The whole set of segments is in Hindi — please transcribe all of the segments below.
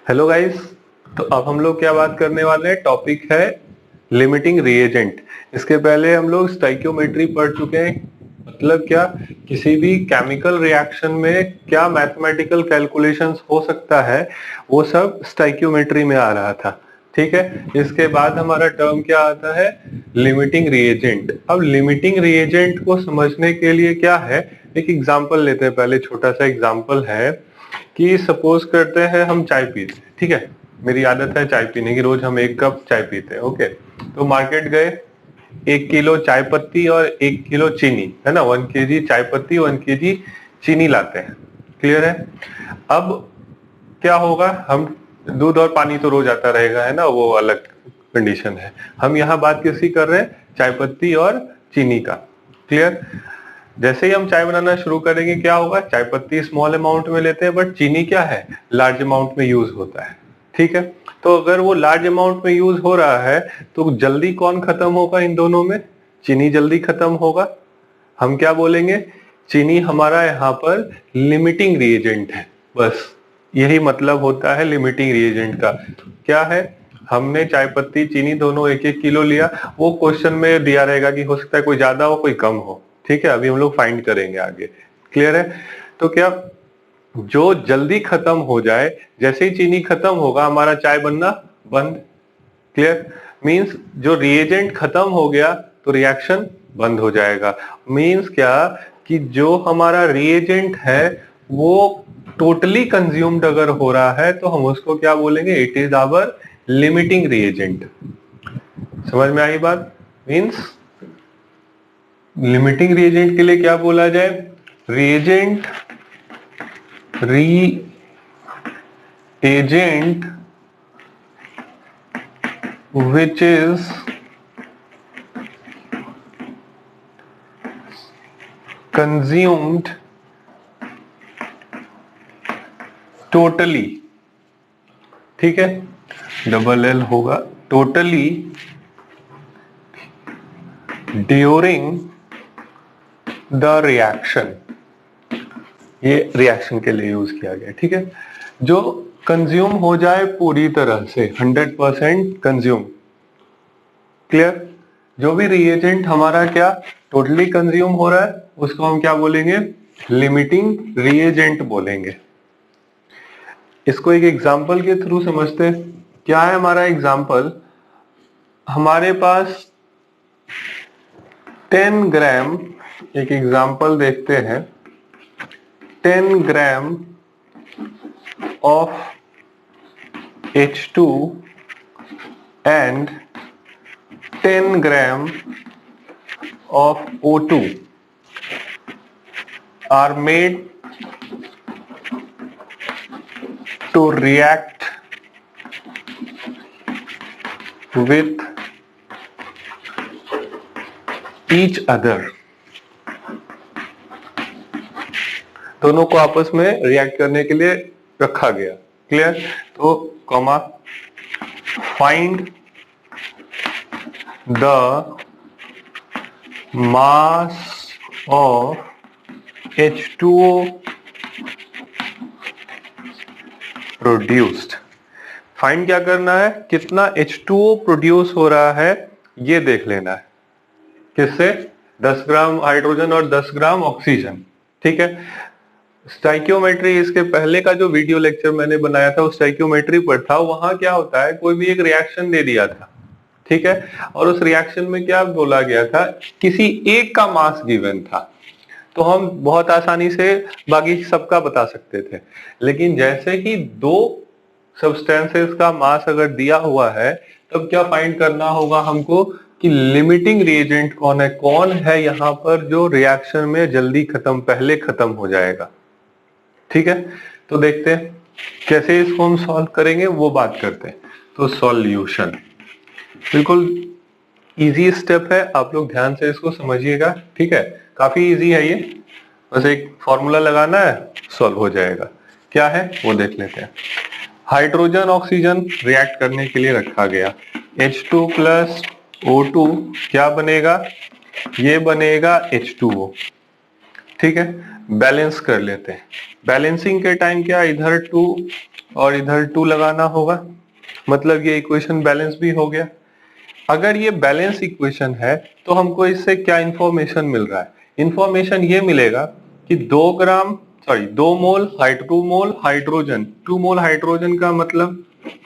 Hello guys. तो अब हम लोग क्या बात करने वाले हैं, टॉपिक है लिमिटिंग रिएजेंट। इसके पहले हम लोग स्टाइकियोमेट्री पढ़ चुके हैं। मतलब क्या, किसी भी केमिकल रिएक्शन में क्या मैथमेटिकल कैलकुलेशंस हो सकता है, वो सब स्टाइकियोमेट्री में आ रहा था। ठीक है, इसके बाद हमारा टर्म क्या आता है, लिमिटिंग रिएजेंट। अब लिमिटिंग रिएजेंट को समझने के लिए क्या है, एक एग्जांपल लेते हैं। पहले छोटा सा एग्जांपल है कि सपोज करते हैं हम चाय पीते हैं। ठीक है, मेरी आदत है चाय पीने की, रोज हम 1 कप चाय पीते हैं। ओके, तो मार्केट गए, 1 किलो चाय पत्ती और 1 किलो चीनी, है ना, 1 kg चाय पत्ती, 1 kg चीनी लाते हैं। क्लियर है। अब क्या होगा, हम दूध और पानी तो रोज आता रहेगा, है ना, वो अलग कंडीशन है। हम यहाँ बात किसकी कर रहे हैं, चाय पत्ती और चीनी का। क्लियर। जैसे ही हम चाय बनाना शुरू करेंगे क्या होगा, चाय पत्ती स्मॉल अमाउंट में लेते हैं, बट चीनी क्या है, लार्ज अमाउंट में यूज होता है। ठीक है, तो अगर वो लार्ज अमाउंट में यूज हो रहा है तो जल्दी कौन खत्म होगा इन दोनों में, चीनी जल्दी खत्म होगा। हम क्या बोलेंगे, चीनी हमारा यहाँ पर लिमिटिंग रिएजेंट है। बस यही मतलब होता है लिमिटिंग रिएजेंट का। क्या है, हमने चाय पत्ती चीनी दोनों 1-1 किलो लिया। वो क्वेश्चन में दिया रहेगा कि हो सकता है कोई ज्यादा हो कोई कम हो। ठीक है, अभी हम लोग फाइंड करेंगे आगे। क्लियर है। तो क्या, जो जल्दी खत्म हो जाए, जैसे ही चीनी खत्म होगा हमारा चाय बनना बंद। क्लियर। मींस जो रिएजेंट खत्म हो गया तो रिएक्शन बंद हो जाएगा। मींस क्या, कि जो हमारा रिएजेंट है वो टोटली कंज्यूम्ड अगर हो रहा है तो हम उसको क्या बोलेंगे, it is our limiting reagent. समझ में आई बात। मींस लिमिटिंग रिएजेंट के लिए क्या बोला जाए, reagent which is consumed totally। ठीक है, डबल एल होगा, टोटली ड्यूरिंग द रिएक्शन। ये रिएक्शन के लिए यूज किया गया। ठीक है, जो कंज्यूम हो जाए पूरी तरह से 100% कंज्यूम। क्लियर। जो भी रिएजेंट हमारा क्या टोटली कंज्यूम हो रहा है उसको हम क्या बोलेंगे, लिमिटिंग रिएजेंट बोलेंगे। इसको एक एग्जांपल के थ्रू समझते हैं। क्या है हमारा एग्जांपल, हमारे पास 10 ग्राम, एक एग्जांपल देखते हैं, 10 gram of H2 and 10 gram of O2 are made to react with each other। दोनों को आपस में रिएक्ट करने के लिए रखा गया। क्लियर। तो comma, find the mass of H2O produced. Find क्या करना है, कितना H2O प्रोड्यूस हो रहा है ये देख लेना है। किससे, 10 ग्राम हाइड्रोजन और 10 ग्राम ऑक्सीजन। ठीक है, स्टाइकियोमेट्री, इसके पहले का जो वीडियो लेक्चर मैंने बनाया था वो स्टाइकियोमेट्री पर था। वहां क्या होता है, कोई भी एक रिएक्शन दे दिया था, ठीक है, और उस रिएक्शन में क्या बोला गया था, किसी एक का मास गिवन था, तो हम बहुत आसानी से बाकी सबका बता सकते थे। लेकिन जैसे ही दो सब्सटेंसेस का मास अगर दिया हुआ है तब क्या फाइंड करना होगा हमको, कि लिमिटिंग रिएजेंट कौन है, कौन है यहाँ पर जो रिएक्शन में जल्दी खत्म, पहले खत्म हो जाएगा। ठीक है, तो देखते हैं कैसे इसको हम सॉल्व करेंगे, वो बात करते हैं। तो सॉल्यूशन बिल्कुल इजी स्टेप है, आप लोग ध्यान से इसको समझिएगा। ठीक है, काफी इजी है ये, बस एक फॉर्मूला लगाना है, सॉल्व हो जाएगा। क्या है वो देख लेते हैं। हाइड्रोजन ऑक्सीजन रिएक्ट करने के लिए रखा गया, H2 प्लस O2 क्या बनेगा, ये बनेगा H2O। ठीक है, बैलेंस कर लेते हैं। बैलेंसिंग के टाइम क्या, इधर 2 और इधर 2 लगाना होगा, मतलब ये इक्वेशन बैलेंस भी हो गया। अगर ये बैलेंस इक्वेशन है तो हमको इससे क्या इंफॉर्मेशन मिल रहा है? इंफॉर्मेशन ये मिलेगा कि 2 मोल 2 मोल हाइड्रोजन का मतलब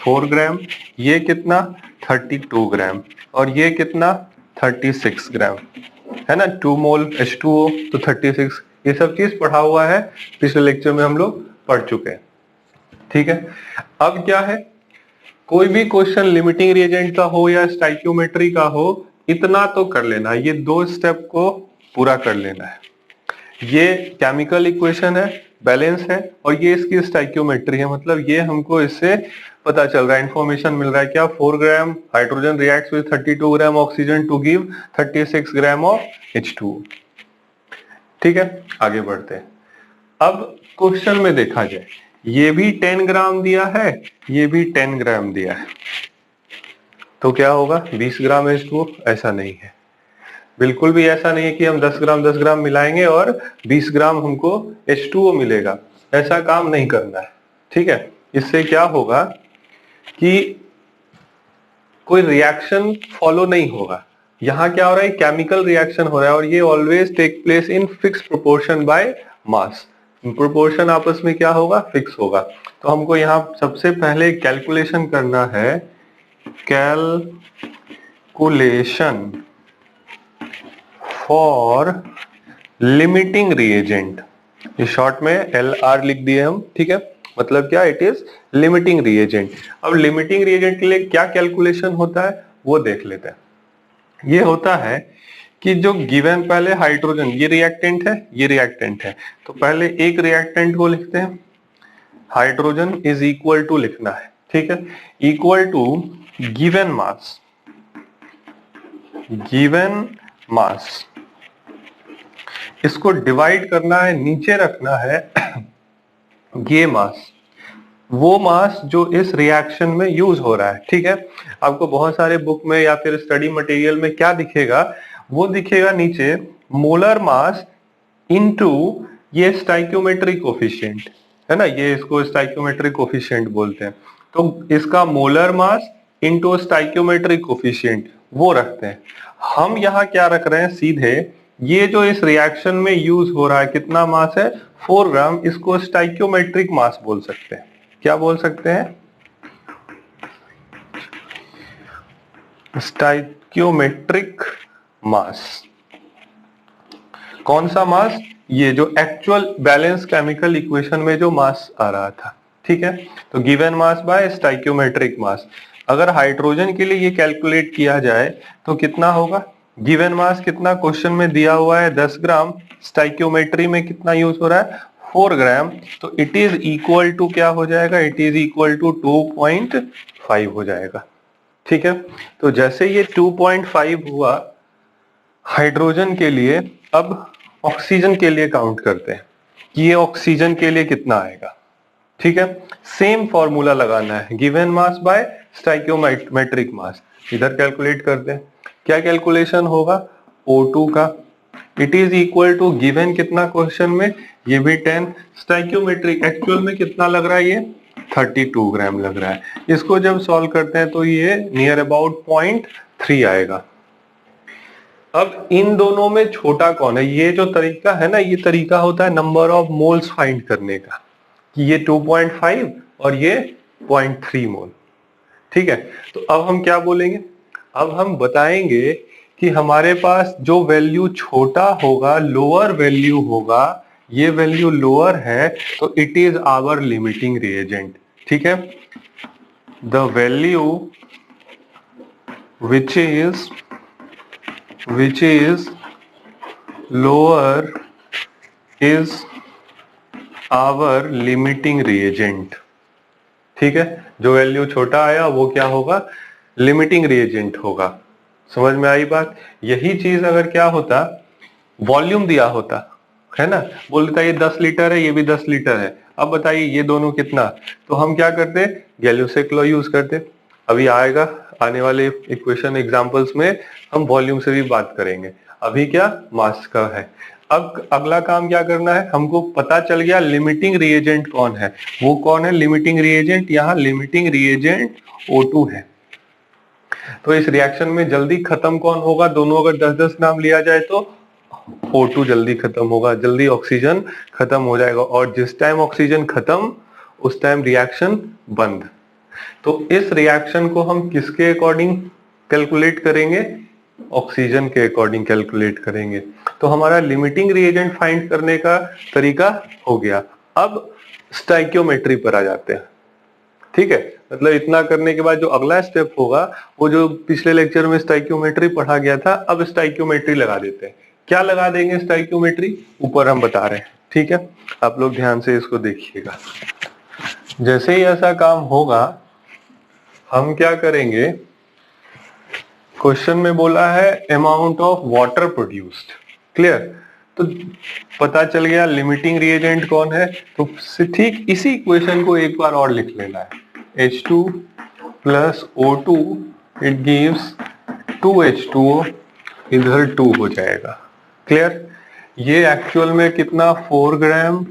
4 ग्राम, ये कितना 32 ग्राम, और ये कितना 36 ग्राम, है ना। 2 मोल H2O तो 36, ये सब चीज पढ़ा हुआ है, पिछले लेक्चर में हम लोग पढ़ चुके हैं। ठीक है, अब क्या है, कोई भी क्वेश्चन लिमिटिंग रिएजेंट का हो या स्टाइक्योमेट्री का हो, इतना तो कर लेना, ये 2 स्टेप को पूरा कर लेना है। ये केमिकल इक्वेशन है, बैलेंस है, और ये इसकी स्टाइक्योमेट्री है, मतलब ये हमको इससे पता चल रहा है, इंफॉर्मेशन मिल रहा है क्या, 4 gram hydrogen reacts with 32 gram oxygen to give 36 gram of H2O। ठीक है, आगे बढ़ते हैं। अब क्वेश्चन में देखा जाए, ये भी 10 ग्राम दिया है, ये भी 10 ग्राम दिया है, तो क्या होगा 20 ग्राम H2O? ऐसा नहीं है, बिल्कुल भी ऐसा नहीं है कि हम 10 ग्राम मिलाएंगे और 20 ग्राम हमको H2O मिलेगा, ऐसा काम नहीं करना है। ठीक है, इससे क्या होगा कि कोई रिएक्शन फॉलो नहीं होगा। यहाँ क्या हो रहा है, केमिकल रिएक्शन हो रहा है, और ये always take place in fix proportion by mass. Proportion आपस में क्या होगा, फिक्स होगा। तो हमको यहाँ सबसे पहले कैलकुलेशन करना है, कैलकुलेशन फॉर लिमिटिंग रिएजेंट, इस शॉर्ट में LR लिख दिए हम। ठीक है, मतलब क्या, इट इज लिमिटिंग रिएजेंट। अब लिमिटिंग रिएजेंट के लिए क्या कैलकुलेशन होता है वो देख लेते हैं। ये होता है कि जो गिवन, पहले हाइड्रोजन, ये रिएक्टेंट है, ये रिएक्टेंट है, तो पहले एक रिएक्टेंट को लिखते हैं, हाइड्रोजन इज इक्वल टू लिखना है। ठीक है, equal to given mass, given mass, इसको डिवाइड करना है, नीचे रखना है ये मास, वो मास जो इस रिएक्शन में यूज हो रहा है। ठीक है, आपको बहुत सारे बुक में या फिर स्टडी मटेरियल में क्या दिखेगा, वो दिखेगा नीचे मोलर मास इनटू ये स्टाइक्योमेट्रिक कोफिशिएंट, है ना, ये इसको स्टाइक्योमेट्रिक कोफिशिएंट बोलते हैं। तो इसका molar mass into stoichiometric coefficient वो रखते हैं। हम यहाँ क्या रख रहे हैं, सीधे ये जो इस रिएक्शन में यूज हो रहा है कितना मास है, 4 ग्राम, इसको स्टाइक्योमेट्रिक मास बोल सकते हैं। क्या बोल सकते हैं, स्टाइक्योमेट्रिक मास। कौन सा मास, ये जो एक्चुअल बैलेंस केमिकल इक्वेशन में जो मास आ रहा था। ठीक है, तो गिवन मास बाय स्टाइक्योमेट्रिक मास। अगर हाइड्रोजन के लिए ये कैलकुलेट किया जाए तो कितना होगा, गिवन मास कितना क्वेश्चन में दिया हुआ है 10 ग्राम, स्टाइक्योमेट्री में कितना यूज हो रहा है 4 ग्राम, तो इट इज इक्वल टू क्या हो जाएगा, इट इज इक्वल टू 2.5 हो जाएगा। ठीक है, तो जैसे ये 2.5 हुआ हाइड्रोजन के लिए, अब ऑक्सीजन के लिए काउंट करते हैं कि ये ऑक्सीजन के लिए कितना आएगा। ठीक है, सेम फॉर्मूला लगाना है, given mass by stoichiometric mass. इधर कैलकुलेट करते हैं, क्या कैलकुलेशन होगा, O2 का, it is equal to given कितना क्वेश्चन में, ये भी 10, स्टाइक्योमेट्रिक एक्चुअल में कितना लग रहा है, ये 32 ग्राम लग रहा है। इसको जब सॉल्व करते हैं तो ये नियर अबाउट 0.3 आएगा। अब इन दोनों में छोटा कौन है, ये जो तरीका है ना, ये तरीका होता है नंबर ऑफ मोल्स फाइंड करने का, कि ये 2.5 और ये 0.3 मोल। ठीक है, तो अब हम क्या बोलेंगे, अब हम बताएंगे कि हमारे पास जो वैल्यू छोटा होगा, लोअर वैल्यू होगा, ये वैल्यू लोअर है, तो it is our limiting reagent. ठीक है, the value which is lower is our limiting reagent. ठीक है, जो वैल्यू छोटा आया वो क्या होगा, लिमिटिंग रिएजेंट होगा। समझ में आई बात। यही चीज अगर क्या होता, वॉल्यूम दिया होता, है ना, बोलता ये 10 लीटर है, ये भी 10 लीटर है, अब बताइए ये दोनों कितना, तो हम क्या करते, गैल्यूसेक लॉ यूज करते। अभी आएगा, आने वाले इक्वेशन एग्जांपल्स में हम वॉल्यूम से भी बात करेंगे, अभी क्या मास का है। अब अगला काम क्या करना है, हमको पता चल गया लिमिटिंग रिएजेंट कौन है। वो कौन है लिमिटिंग रिएजेंट? यहाँ लिमिटिंग रिएजेंट O2 है। तो इस रिएक्शन में जल्दी खत्म कौन होगा? दोनों अगर 10-10 ग्राम लिया जाए तो O2 जल्दी खत्म होगा, जल्दी ऑक्सीजन खत्म हो जाएगा, और जिस टाइम ऑक्सीजन खत्म उस टाइम रिएक्शन बंद। तो इस रिएक्शन को हम किसके अकॉर्डिंग कैलकुलेट करेंगे? ऑक्सीजन के अकॉर्डिंग कैलकुलेट करेंगे। तो हमारा लिमिटिंग रिएजेंट फाइंड करने का तरीका हो गया। अब स्टाइकियोमेट्री पर आ जाते हैं। ठीक है, मतलब इतना करने के बाद जो अगला स्टेप होगा, वो जो पिछले लेक्चर में स्टाइकियोमेट्री पढ़ा गया था, अब स्टाइकियोमेट्री लगा देते हैं। क्या लगा देंगे स्टाइकियोमेट्री? ऊपर हम बता रहे हैं। ठीक है, आप लोग ध्यान से इसको देखिएगा। जैसे ही ऐसा काम होगा हम क्या करेंगे, क्वेश्चन में बोला है amount of water produced. Clear? तो पता चल गया लिमिटिंग रिएजेंट कौन है। तो ठीक इसी इक्वेशन को एक बार और लिख लेना है, H2 plus O2 it gives 2H2O, इधर 2 हो जाएगा। क्लियर? ये एक्चुअल में कितना, 4 ग्राम,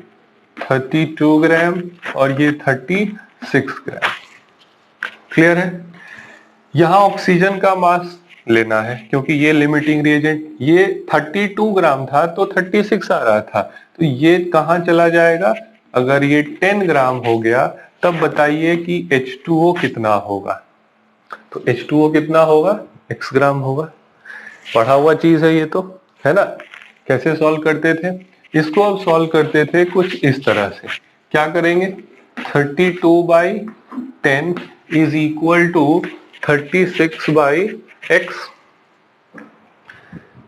32 ग्राम और ये 36 ग्राम। क्लियर है? यहां ऑक्सीजन का मास लेना है क्योंकि ये लिमिटिंग रिएजेंट, ये 32 ग्राम था तो 36 आ रहा था, तो ये कहां चला जाएगा? अगर ये 10 ग्राम हो गया तब बताइए कि H2O कितना होगा। तो H2O कितना होगा? x ग्राम होगा। पढ़ा हुआ चीज है ये तो, है ना? कैसे सॉल्व करते थे इसको? अब सॉल्व करते थे कुछ इस तरह से। क्या करेंगे? 32/10 इज इक्वल टू 36/x।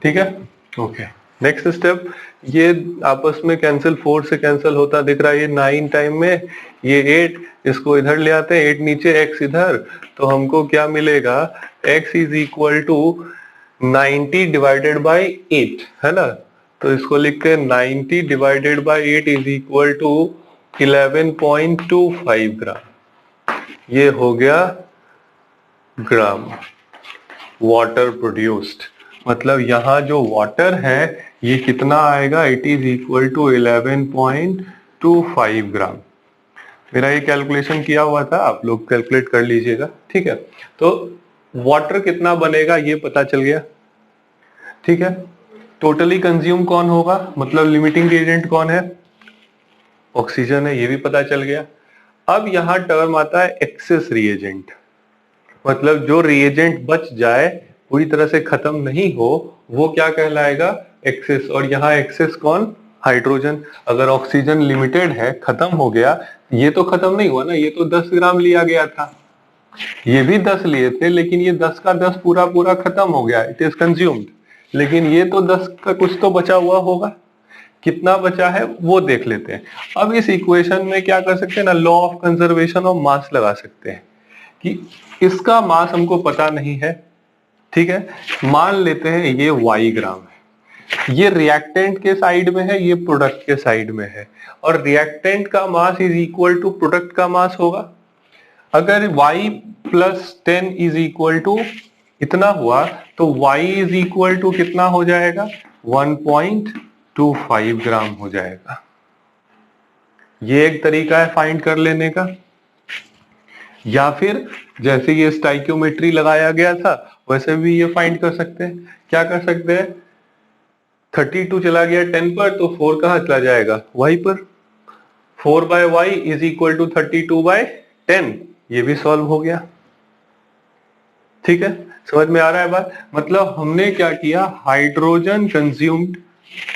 ठीक है, ओके। नेक्स्ट स्टेप, ये आपस में कैंसिल, 4 से कैंसिल होता दिख रहा है, ये 9 टाइम में, ये 8, इसको इधर ले आते हैं, 8 नीचे x इधर, तो हमको क्या मिलेगा? x is equal to 90 divided by 8, है ना? तो इसको लिखते हैं 90 divided by 8 is equal to 11.25 gram. ये हो गया ग्राम वाटर प्रोड्यूस्ड। मतलब यहाँ जो वाटर है ये कितना आएगा? इट इज इक्वल टू 11.25 ग्राम। मेरा ये कैलकुलेशन किया हुआ था, आप लोग कैलकुलेट कर लीजिएगा। ठीक है, तो वाटर कितना बनेगा ये पता चल गया। ठीक है, टोटली कंज्यूम कौन होगा, मतलब लिमिटिंग रिएजेंट कौन है? ऑक्सीजन है, ये भी पता चल गया। अब यहाँ टर्म आता है एक्सेस रिएजेंट, मतलब जो रिएजेंट बच जाए, पूरी तरह से खत्म नहीं हो, वो क्या कहलाएगा? एक्सेस। और यहाँ एक्सेस कौन? हाइड्रोजन। अगर ऑक्सीजन लिमिटेड है, खत्म हो गया, ये तो खत्म नहीं हुआ ना, ये तो 10 ग्राम लिया गया था, ये भी 10 लिए थे, लेकिन ये 10 का 10 पूरा पूरा खत्म हो गया, इट इज कंज्यूम्ड। लेकिन ये तो 10 का कुछ तो बचा हुआ होगा, कितना बचा है वो देख लेते हैं। अब इस इक्वेशन में क्या कर सकते हैं ना, law of conservation of mass लगा सकते हैं कि इसका मास हमको पता नहीं है। ठीक है, मान लेते हैं ये y ग्राम है, ये रिएक्टेंट के साइड में है, ये प्रोडक्ट के साइड में है, और रिएक्टेंट का mass is equal to product का मास होगा। अगर y plus 10 is equal to इतना हुआ तो y इज इक्वल टू कितना हो जाएगा? 1.25 ग्राम हो जाएगा। ये एक तरीका है फाइंड कर लेने का। या फिर जैसे ये स्टाइकियोमेट्री लगाया गया था वैसे भी ये फाइंड कर सकते हैं। क्या कर सकते हैं? 32 चला गया 10 पर, तो 4 कहाँ चला जाएगा? y पर। 4/y इज इक्वल टू 32/10, ये भी सॉल्व हो गया। ठीक है, समझ में आ रहा है बात? मतलब हमने क्या किया, हाइड्रोजन कंज्यूम्ड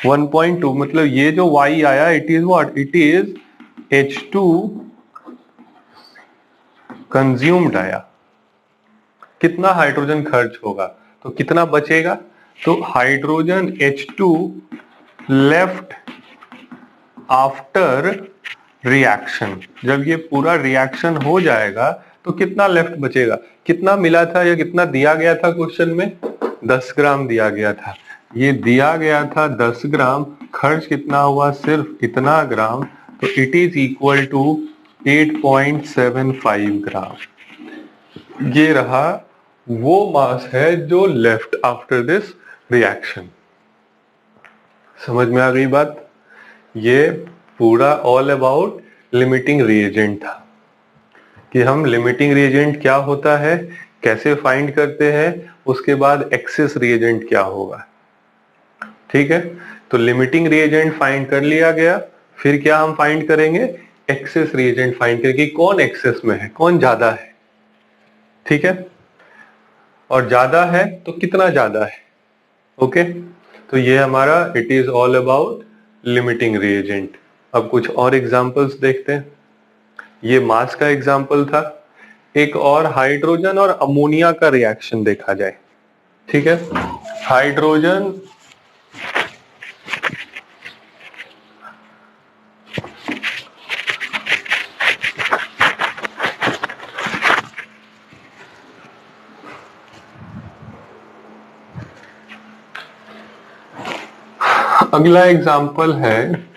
1.2, मतलब ये जो y आया it is what? It is H2 consumed आया। कितना हाइड्रोजन खर्च होगा तो कितना बचेगा? तो hydrogen H2 left after reaction, जब ये पूरा रिएक्शन हो जाएगा तो कितना लेफ्ट बचेगा? कितना मिला था या कितना दिया गया था क्वेश्चन में? 10 ग्राम दिया गया था, ये दिया गया था 10 ग्राम, खर्च कितना हुआ? सिर्फ इतना ग्राम, तो इट इज इक्वल टू 8.75 ग्राम। ये रहा वो मास है जो लेफ्ट आफ्टर दिस रिएक्शन। समझ में आ गई बात? ये पूरा ऑल अबाउट लिमिटिंग रिएजेंट था कि हम लिमिटिंग रिएजेंट क्या होता है, कैसे फाइंड करते हैं, उसके बाद एक्सेस रिएजेंट क्या होगा। ठीक है, तो लिमिटिंग रिएजेंट फाइंड कर लिया गया, फिर क्या हम फाइंड करेंगे, एक्सेस रिएजेंट फाइंड करेंगे, कौन एक्सेस में है, कौन ज्यादा है। ठीक है, और ज्यादा है तो कितना ज्यादा है। ओके, तो ये हमारा it is all about limiting reagent. अब कुछ और एग्जांपल्स देखते हैं। ये मास का एग्जांपल था। एक और हाइड्रोजन और अमोनिया का रिएक्शन देखा जाए। ठीक है, हाइड्रोजन अगला एग्जाम्पल है